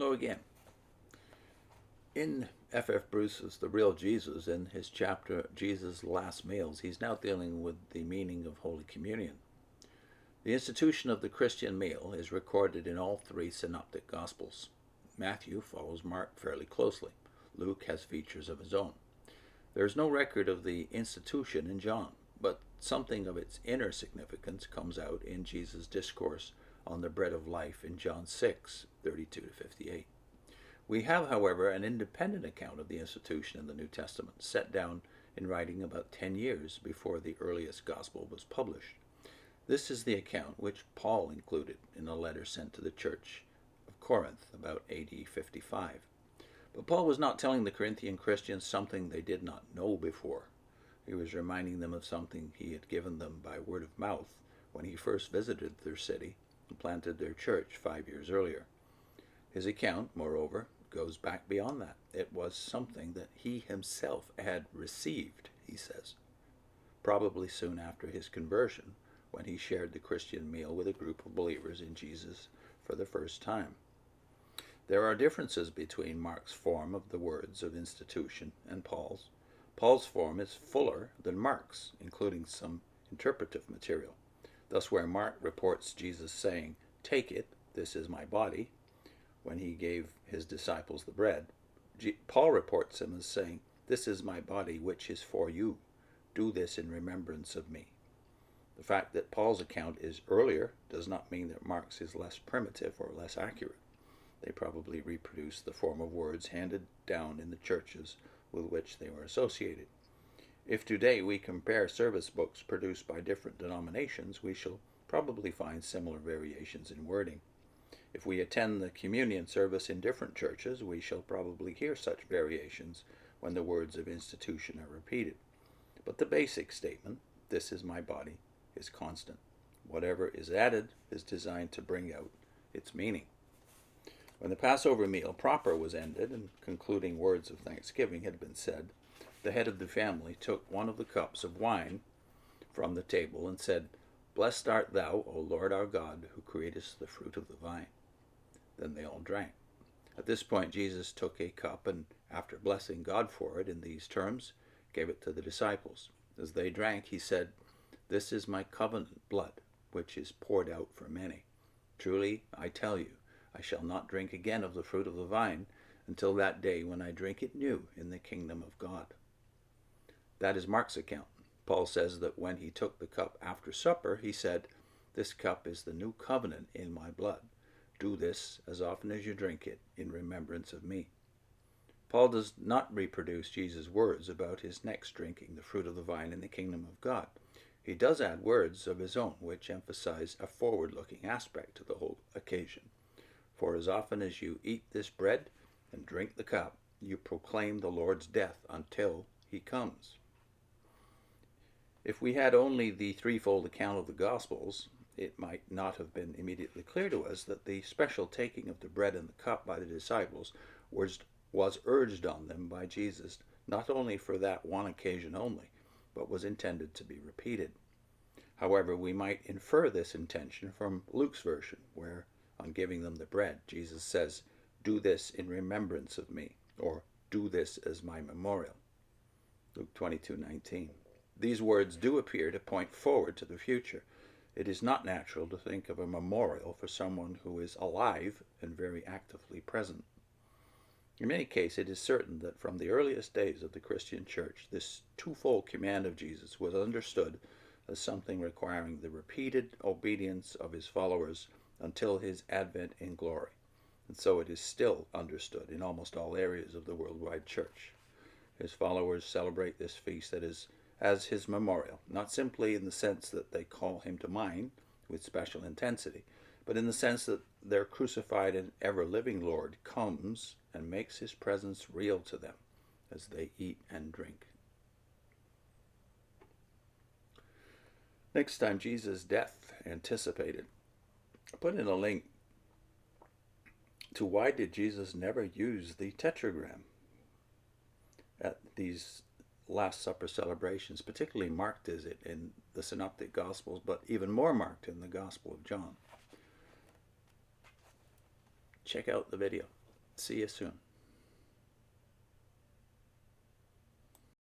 Hello again. In F.F. Bruce's The Real Jesus, in his chapter Jesus' Last Meals, he's now dealing with the meaning of Holy Communion. The institution of the Christian meal is recorded in all three synoptic Gospels. Matthew follows Mark fairly closely. Luke has features of his own. There is no record of the institution in John, but something of its inner significance comes out in Jesus' discourse on the bread of life in John 6:32-58. We have, however, an independent account of the institution in the New Testament, set down in writing about 10 years before the earliest gospel was published. This is the account which Paul included in a letter sent to the church of Corinth about AD 55. But Paul was not telling the Corinthian Christians something they did not know before. He was reminding them of something he had given them by word of mouth when he first visited their city and planted their church 5 years earlier. His account, moreover, goes back beyond that. It was something that he himself had received, he says, probably soon after his conversion, when he shared the Christian meal with a group of believers in Jesus for the first time. There are differences between Mark's form of the words of institution and Paul's. Paul's form is fuller than Mark's, including some interpretive material. Thus, where Mark reports Jesus saying, "Take it, this is my body," when he gave his disciples the bread, Paul reports him as saying, "This is my body which is for you. Do this in remembrance of me." The fact that Paul's account is earlier does not mean that Mark's is less primitive or less accurate. They probably reproduce the form of words handed down in the churches with which they were associated. If today we compare service books produced by different denominations, we shall probably find similar variations in wording. If we attend the communion service in different churches, we shall probably hear such variations when the words of institution are repeated. But the basic statement, "This is my body," is constant. Whatever is added is designed to bring out its meaning. When the Passover meal proper was ended and concluding words of thanksgiving had been said, the head of the family took one of the cups of wine from the table and said, "Blessed art thou, O Lord our God, who createst the fruit of the vine." Then they all drank. At this point, Jesus took a cup and, after blessing God for it in these terms, gave it to the disciples. As they drank, he said, "This is my covenant blood, which is poured out for many. Truly, I tell you, I shall not drink again of the fruit of the vine until that day when I drink it new in the kingdom of God." That is Mark's account. Paul says that when he took the cup after supper, he said, "This cup is the new covenant in my blood. Do this as often as you drink it in remembrance of me." Paul does not reproduce Jesus' words about his next drinking the fruit of the vine in the kingdom of God. He does add words of his own which emphasize a forward-looking aspect to the whole occasion. "For as often as you eat this bread and drink the cup, you proclaim the Lord's death until he comes." If we had only the threefold account of the Gospels, it might not have been immediately clear to us that the special taking of the bread and the cup by the disciples was urged on them by Jesus, not only for that one occasion only, but was intended to be repeated. However, we might infer this intention from Luke's version, where, on giving them the bread, Jesus says, "Do this in remembrance of me," or "Do this as my memorial." Luke 22:19. These words do appear to point forward to the future. It is not natural to think of a memorial for someone who is alive and very actively present. In any case, it is certain that from the earliest days of the Christian church, this twofold command of Jesus was understood as something requiring the repeated obedience of his followers until his advent in glory. And so it is still understood in almost all areas of the worldwide church. His followers celebrate this feast as his memorial, not simply in the sense that they call him to mind with special intensity, but in the sense that their crucified and ever-living Lord comes and makes his presence real to them as they eat and drink. Next time, Jesus' death anticipated. I put in a link to why did Jesus never use the Tetragram at these Last Supper celebrations. Particularly marked is it in the Synoptic Gospels, but even more marked in the Gospel of John. Check out the video. See you soon.